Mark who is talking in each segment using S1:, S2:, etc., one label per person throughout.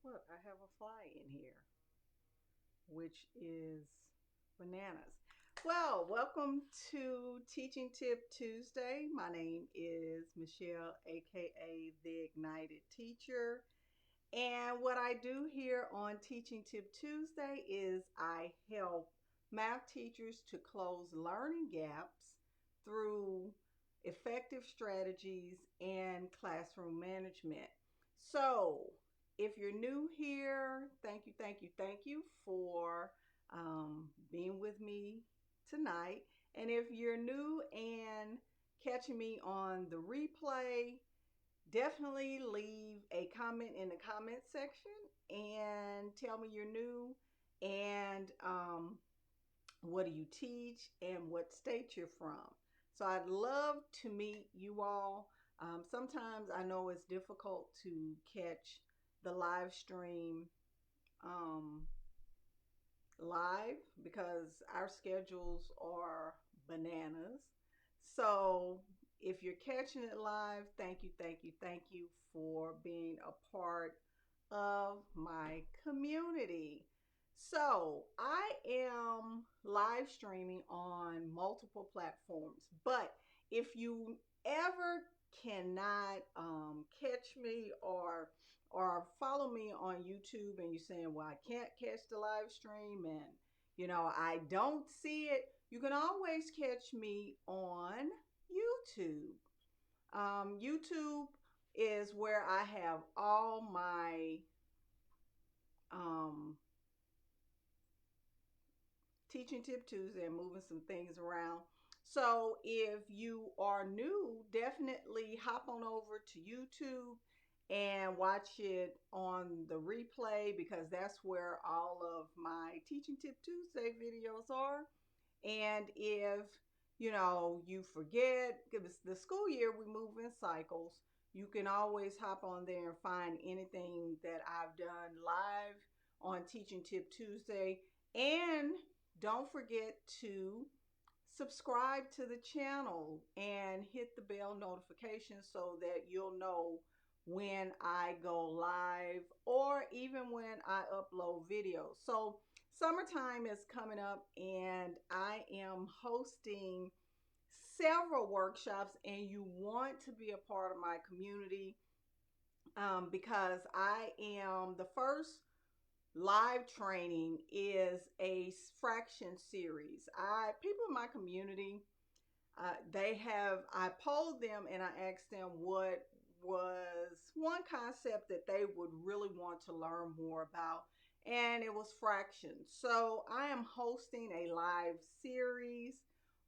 S1: what? I have a fly in here, which is bananas. Well, welcome to Teaching Tip Tuesday. My name is Michelle, aka the Ignited Teacher. And what I do here on Teaching Tip Tuesday is I help math teachers to close learning gaps through effective strategies and classroom management. So, if you're new here, thank you for being with me tonight. And if you're new and catching me on the replay, definitely leave a comment in the comment section and tell me you're new and what do you teach and what state you're from. So I'd love to meet you all. Sometimes I know it's difficult to catch the live stream um, live because our schedules are bananas. So if you're catching it live, thank you for being a part of my community. So I am live streaming on multiple platforms, but if you ever cannot catch me or follow me on YouTube and you're saying, well, I can't catch the live stream and I don't see it, you can always catch me on YouTube. YouTube is where I have all my um, Teaching Tip Tuesday and moving some things around. So if you are new, definitely hop on over to YouTube and watch it on the replay because that's where all of my Teaching Tip Tuesday videos are. And if you forget, because the school year we move in cycles, you can always hop on there and find anything that I've done live on Teaching Tip Tuesday. And don't forget to subscribe to the channel and hit the bell notification so that you'll know when I go live or even when I upload videos. So summertime is coming up and I am hosting several workshops and you want to be a part of my community because I am the first live training is a fraction series. People in my community, I polled them and I asked them what was one concept that they would really want to learn more about, and it was fractions. So I am hosting a live series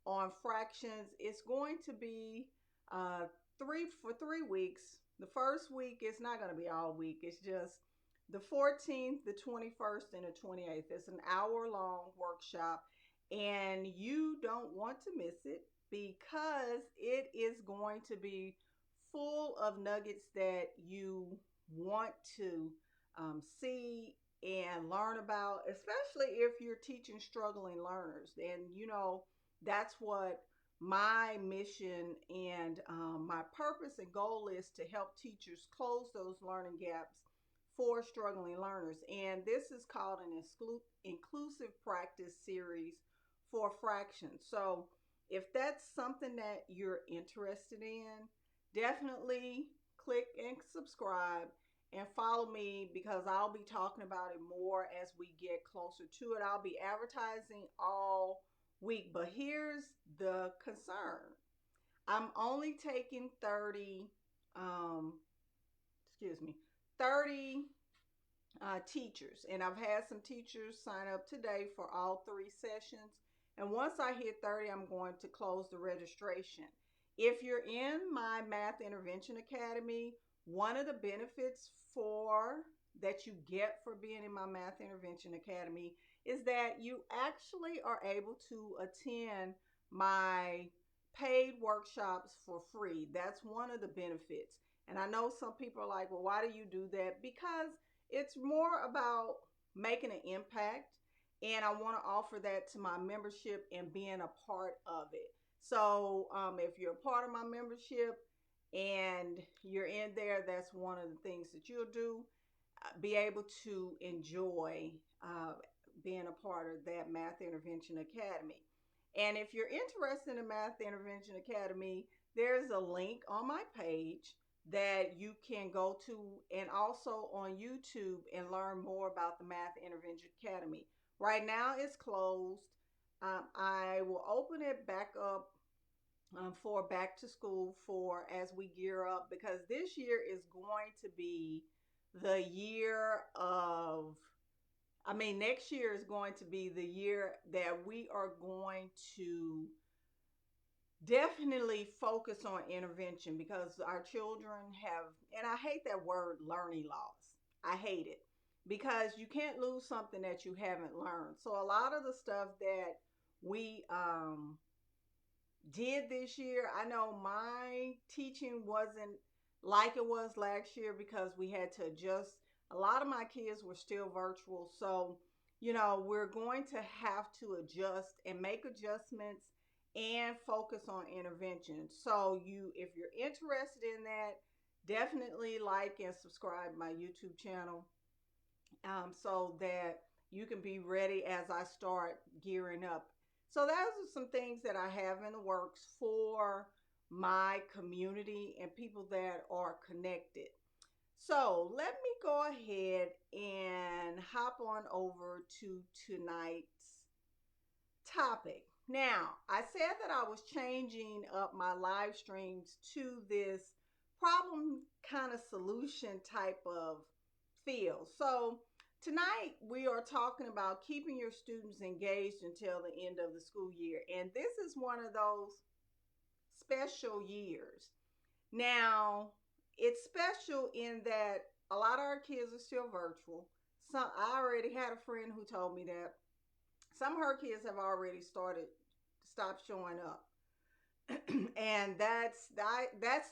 S1: on fractions. It's going to be uh, 3 weeks. The first week is not going to be all week. It's just the 14th, the 21st, and the 28th. It's an hour-long workshop, and you don't want to miss it because it is going to be full of nuggets that you want to see and learn about, especially if you're teaching struggling learners. And that's what my mission and my purpose and goal is, to help teachers close those learning gaps for struggling learners. And this is called an inclusive practice series for fractions. So if that's something that you're interested in, definitely click and subscribe and follow me because I'll be talking about it more as we get closer to it. I'll be advertising all week, but here's the concern. I'm only taking 30, um, excuse me, 30 teachers, and I've had some teachers sign up today for all 3 sessions. And once I hit 30, I'm going to close the registration. If you're in my Math Intervention Academy, one of the benefits for that you get for being in my Math Intervention Academy is that you actually are able to attend my paid workshops for free. That's one of the benefits. And I know some people are like, well, why do you do that? Because it's more about making an impact, and I want to offer that to my membership and being a part of it. So if you're a part of my membership and you're in there, that's one of the things that you'll do. be able to enjoy being a part of that Math Intervention Academy. And if you're interested in Math Intervention Academy, there's a link on my page that you can go to, and also on YouTube, and learn more about the Math Intervention Academy. Right now it's closed. I will open it back up for back to school for as we gear up, because this year is going to be the year of, I mean, next year is going to be the year that we are going to definitely focus on intervention, because our children have, and I hate that word, learning loss. I hate it, because you can't lose something that you haven't learned. So a lot of the stuff that we did this year, I know my teaching wasn't like it was last year, because we had to adjust. A lot of my kids were still virtual. So, we're going to have to adjust and make adjustments and focus on intervention. So if you're interested in that, definitely like and subscribe my YouTube channel, so that you can be ready as I start gearing up. So those are some things that I have in the works for my community and people that are connected. So let me go ahead and hop on over to tonight's topic. Now, I said that I was changing up my live streams to this problem kind of solution type of feel. So tonight we are talking about keeping your students engaged until the end of the school year. And this is one of those special years. Now, it's special in that a lot of our kids are still virtual. I already had a friend who told me that some of her kids have already stopped showing up. And that's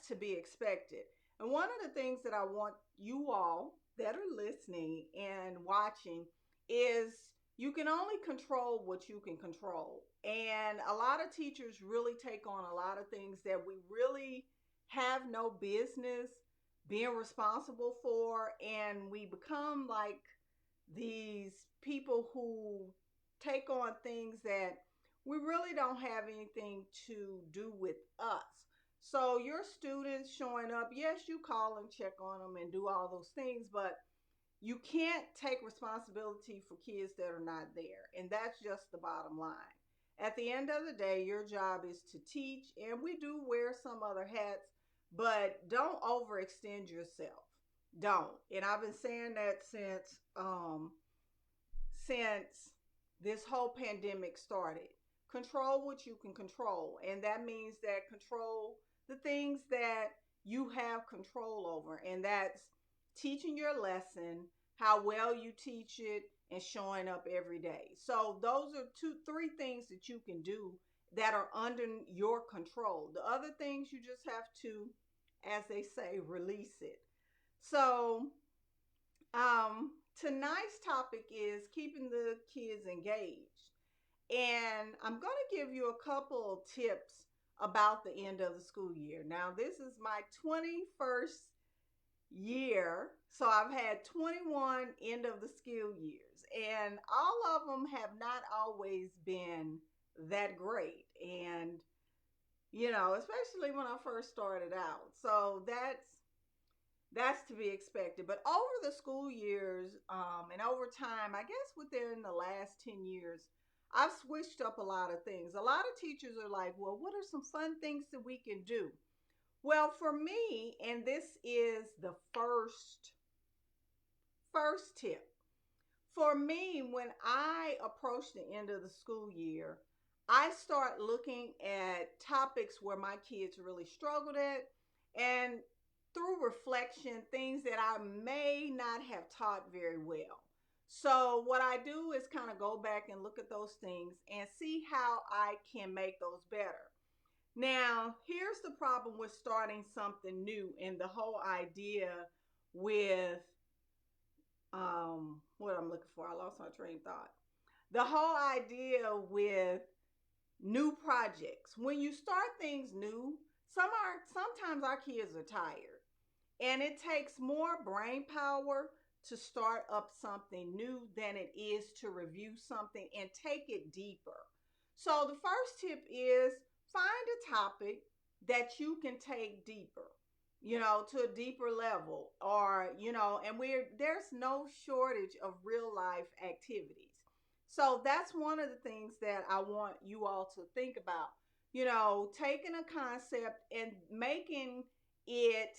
S1: to be expected. And one of the things that I want you all that are listening and watching is, you can only control what you can control. And a lot of teachers really take on a lot of things that we really have no business being responsible for. And we become like these people who take on things that we really don't have anything to do with us. So your students showing up, yes, you call and check on them and do all those things, but you can't take responsibility for kids that are not there. And that's just the bottom line. At the end of the day, your job is to teach, and we do wear some other hats, but don't overextend yourself. Don't. And I've been saying that since this whole pandemic started. Control what you can control. And that means that control the things that you have control over. And that's teaching your lesson, how well you teach it, and showing up every day. So those are three things that you can do that are under your control. The other things you just have to, as they say, release it. So tonight's topic is keeping the kids engaged. And I'm going to give you a couple of tips about the end of the school year. Now, this is my 21st year. So I've had 21 end of the school years, and all of them have not always been that great. And, especially when I first started out. So that's to be expected. But over the school years, and over time, I guess within the last 10 years, I've switched up a lot of things. A lot of teachers are like, well, what are some fun things that we can do? Well, for me, and this is the first tip. For me, when I approach the end of the school year, I start looking at topics where my kids really struggled at, and through reflection, things that I may not have taught very well. So what I do is kind of go back and look at those things and see how I can make those better. Now, here's the problem with starting something new, and the whole idea with, what I'm looking for, I lost my train of thought. The whole idea with new projects. When you start things new, sometimes our kids are tired, and it takes more brain power to start up something new than it is to review something and take it deeper. So the first tip is find a topic that you can take deeper, to a deeper level, or, and there's no shortage of real life activities. So that's one of the things that I want you all to think about, taking a concept and making it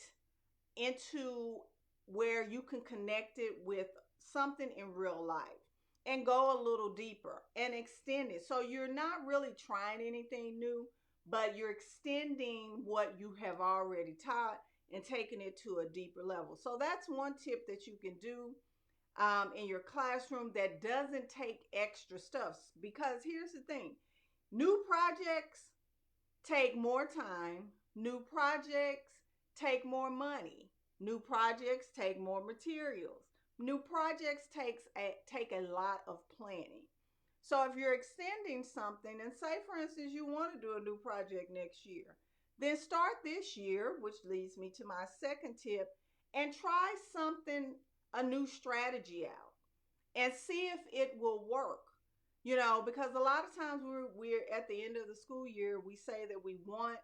S1: into where you can connect it with something in real life and go a little deeper and extend it. So you're not really trying anything new, but you're extending what you have already taught and taking it to a deeper level. So that's one tip that you can do in your classroom that doesn't take extra stuff. Because here's the thing, new projects take more time, new projects take more money, new projects take more materials, new projects take a lot of planning. So if you're extending something, and say for instance you want to do a new project next year, then start this year, which leads me to my second tip, and try something, a new strategy out, and see if it will work. Because a lot of times we're at the end of the school year, we say that we want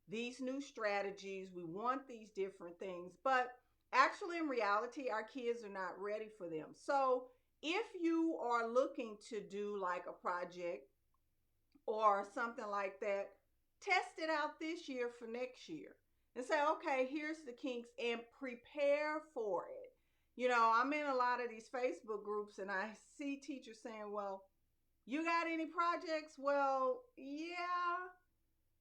S1: these new strategies, we want these different things, but actually in reality our kids are not ready for them. So if you are looking to do like a project or something like that, test it out this year for next year and say, okay, here's the kinks, and prepare for it. I'm in a lot of these Facebook groups and I see teachers saying, well, you got any projects? Well, yeah,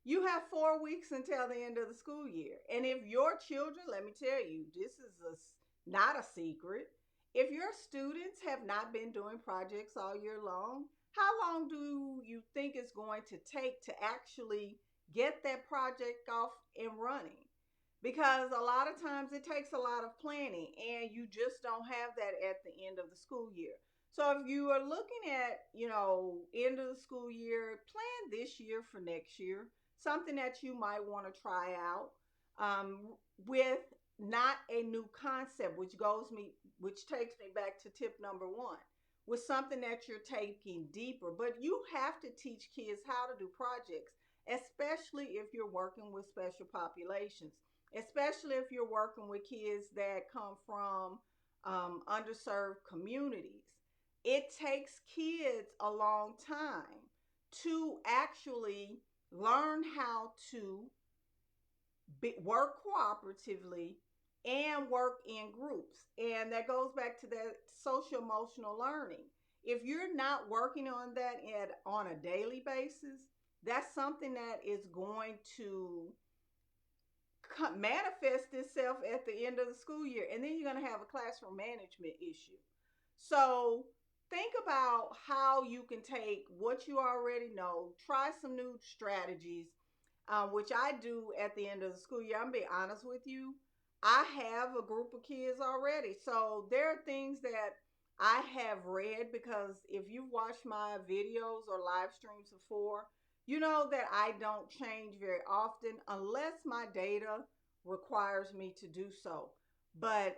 S1: you have 4 weeks until the end of the school year. And if your children, let me tell you, this is not a secret. If your students have not been doing projects all year long, how long do you think it's going to take to actually get that project off and running? Because a lot of times it takes a lot of planning and you just don't have that at the end of the school year. So if you are looking at, end of the school year, plan this year for next year, something that you might want to try out with not a new concept, which takes me back to tip number one, with something that you're taking deeper. But you have to teach kids how to do projects, especially if you're working with special populations, especially if you're working with kids that come from underserved communities. It takes kids a long time to actually learn how to work cooperatively and work in groups. And that goes back to that social emotional learning. If you're not working on that on a daily basis, that's something that is going to manifest itself at the end of the school year. And then you're going to have a classroom management issue. So think about how you can take what you already know, try some new strategies, which I do at the end of the school year. I'm being honest with you. I have a group of kids already. So there are things that I have read, because if you've watched my videos or live streams before, you know that I don't change very often unless my data requires me to do so. But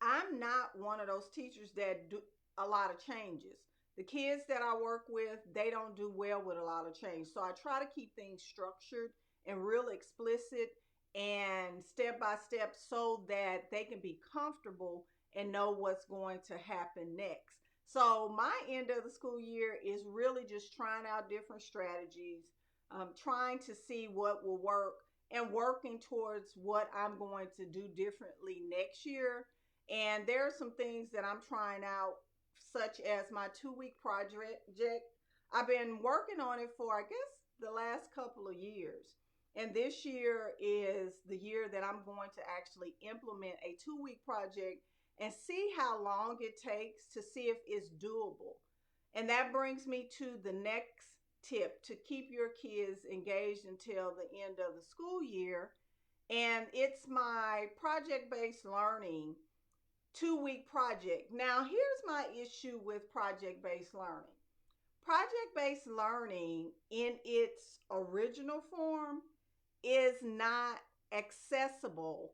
S1: I'm not one of those teachers that do a lot of changes. The kids that I work with, they don't do well with a lot of change. So I try to keep things structured and real explicit and step by step so that they can be comfortable and know what's going to happen next. So my end of the school year is really just trying out different strategies, trying to see what will work and working towards what I'm going to do differently next year. And there are some things that I'm trying out, such as my 2-week project. I've been working on it for, I guess, the last couple of years. And this year is the year that I'm going to actually implement a 2-week project and see how long it takes to see if it's doable. And that brings me to the next tip to keep your kids engaged until the end of the school year. And it's my project-based learning 2-week project. Now, here's my issue with project-based learning. Project-based learning in its original form is not accessible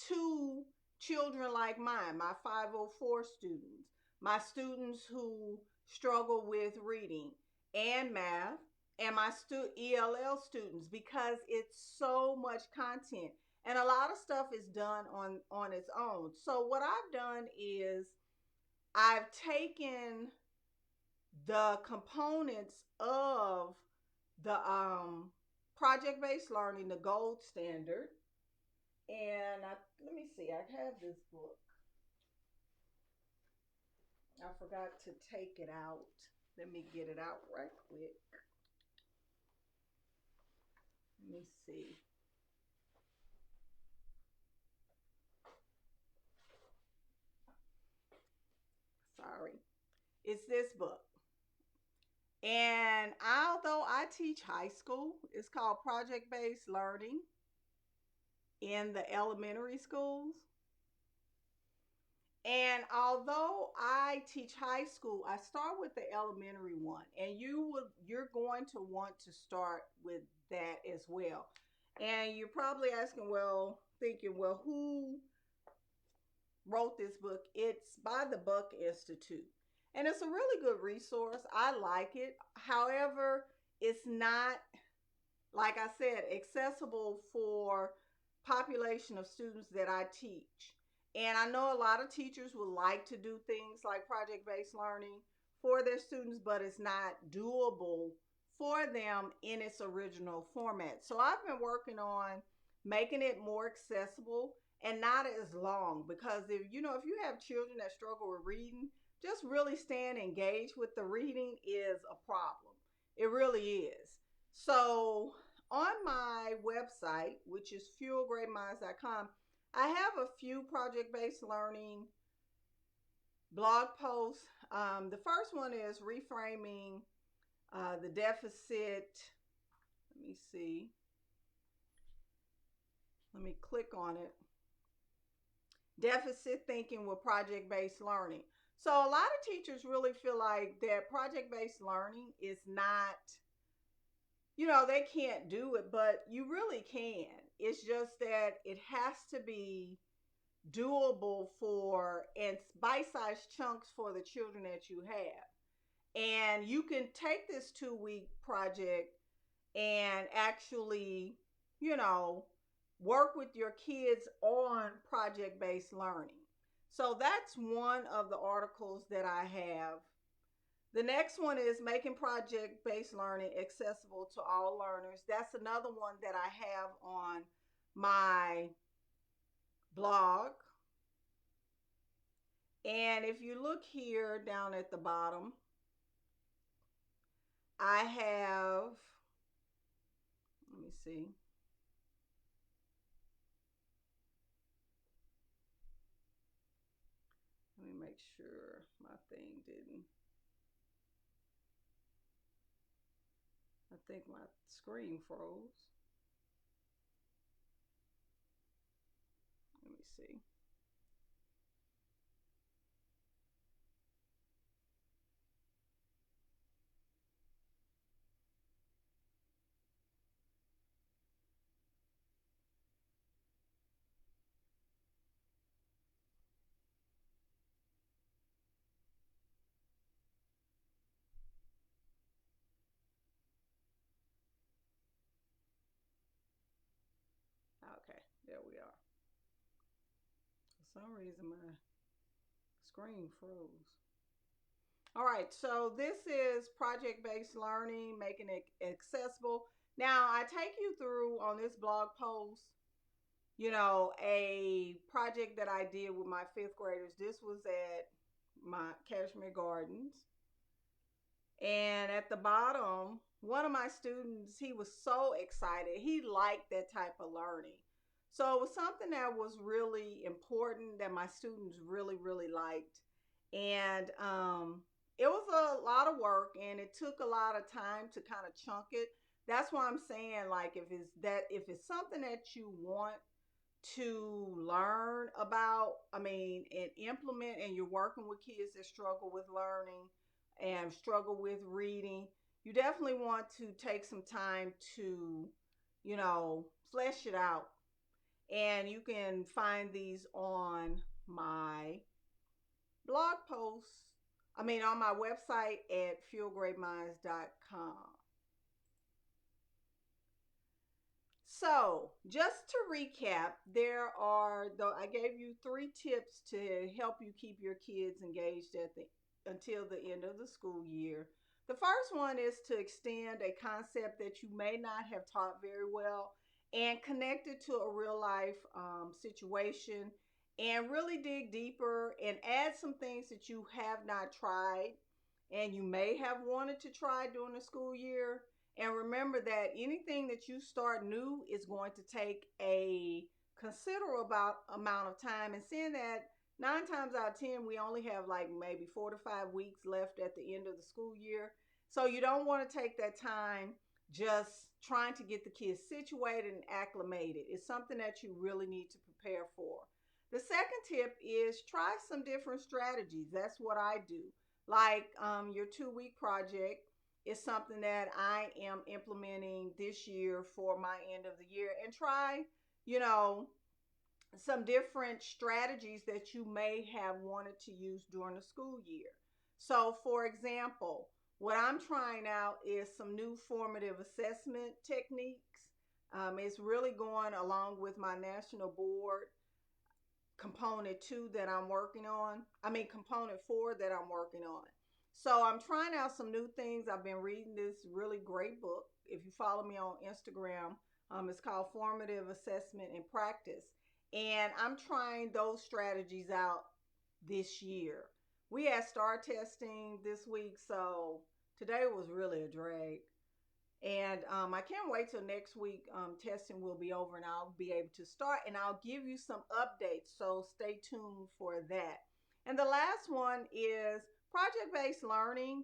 S1: to children like mine, my 504 students, my students who struggle with reading and math, and my ELL students, because it's so much content and a lot of stuff is done on its own. So what I've done is I've taken the components of the project-based learning, the gold standard, and let me see, I have this book. I forgot to take it out. Let me get it out right quick. Let me see. Sorry. It's this book. And although I teach high school, it's called Project Based Learning in the elementary schools. And although I teach high school, I start with the elementary one, and you're going to want to start with that as well. And you're probably asking, well, thinking, well, who wrote this book? It's by the Buck Institute. And it's a really good resource. I like it. However, it's not, like I said, accessible for population of students that I teach. And I know a lot of teachers would like to do things like project-based learning for their students, but it's not doable for them in its original format. So I've been working on making it more accessible and not as long, because if you have children that struggle with reading, just really staying engaged with the reading is a problem. It really is. So on my website, which is fuelgreatminds.com, I have a few project-based learning blog posts. The first one is reframing the deficit. Let me see. Let me click on it. Deficit thinking with project-based learning. So a lot of teachers really feel like that project-based learning is not, they can't do it, but you really can. It's just that it has to be doable for and bite-sized chunks for the children that you have. And you can take this 2-week project and actually, work with your kids on project-based learning. So that's one of the articles that I have. The next one is making project-based learning accessible to all learners. That's another one that I have on my blog. And if you look here down at the bottom, I have, let me see. Let me make sure my thing didn't. I think my screen froze. Let me see. Okay, there we are. For some reason, my screen froze. All right, so this is project-based learning, making it accessible. Now, I take you through on this blog post, a project that I did with my 5th graders. This was at my Cashmere Gardens. And at the bottom, one of my students, he was so excited. He liked that type of learning. So it was something that was really important that my students really, really liked. And it was a lot of work, and it took a lot of time to kind of chunk it. That's why I'm saying, like, if it's something that you want to learn about, and implement, and you're working with kids that struggle with learning and struggle with reading, you definitely want to take some time to, flesh it out. And you can find these on my blog posts. I mean, on my website at fuelgreatminds.com. So, just to recap, I gave you 3 tips to help you keep your kids engaged until the end of the school year. The first one is to extend a concept that you may not have taught very well and connect it to a real life situation, and really dig deeper and add some things that you have not tried and you may have wanted to try during the school year. And remember that anything that you start new is going to take a considerable amount of time. And seeing that 9 times out of 10, we only have like maybe 4 to 5 weeks left at the end of the school year. So you don't want to take that time just trying to get the kids situated and acclimated. It's something that you really need to prepare for. The second tip is try some different strategies. That's what I do. Like your 2-week project is something that I am implementing this year for my end of the year, and try, you know, some different strategies that you may have wanted to use during the school year. So, for example, what I'm trying out is some new formative assessment techniques. It's really going along with my national board component 2 that I'm working on. Component 4 that I'm working on. So I'm trying out some new things. I've been reading this really great book. If you follow me on Instagram, it's called Formative Assessment and Practice. And I'm trying those strategies out this year. We had STAR testing this week, so today was really a drag. And I can't wait till next week. Testing will be over and I'll be able to start, and I'll give you some updates. So stay tuned for that. And the last one is project-based learning,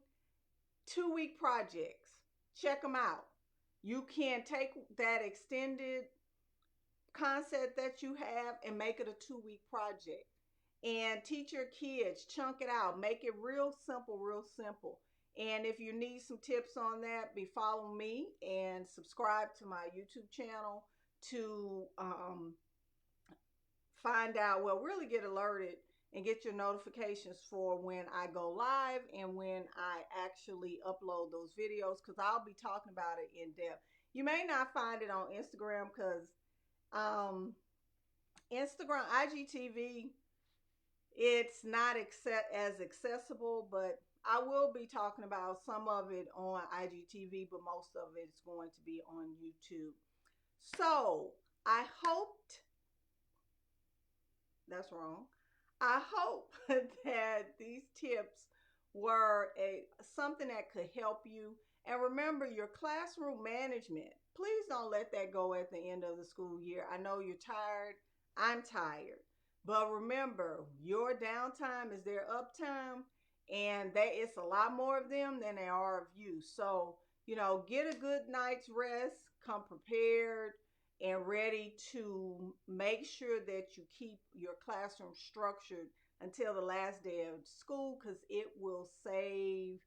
S1: 2-week projects. Check them out. You can take that extended concept that you have and make it a 2-week project. And teach your kids, chunk it out, make it real simple, real simple. And if you need some tips on that, follow me and subscribe to my YouTube channel to find out, really get alerted and get your notifications for when I go live and when I actually upload those videos, because I'll be talking about it in depth. You may not find it on Instagram because Instagram, IGTV, it's not as accessible, but I will be talking about some of it on IGTV, but most of it is going to be on YouTube. So I hoped, that's wrong. I hope that these tips were something that could help you. And remember, your classroom management, please don't let that go at the end of the school year. I know you're tired. I'm tired. But remember, your downtime is their uptime, and it's a lot more of them than there are of you. So, get a good night's rest, come prepared and ready to make sure that you keep your classroom structured until the last day of school, because it will save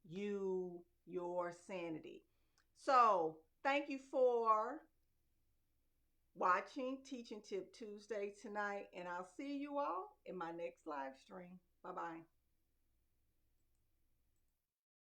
S1: you your sanity. So, thank you for watching Teaching Tip Tuesday tonight, and I'll see you all in my next live stream. Bye-bye.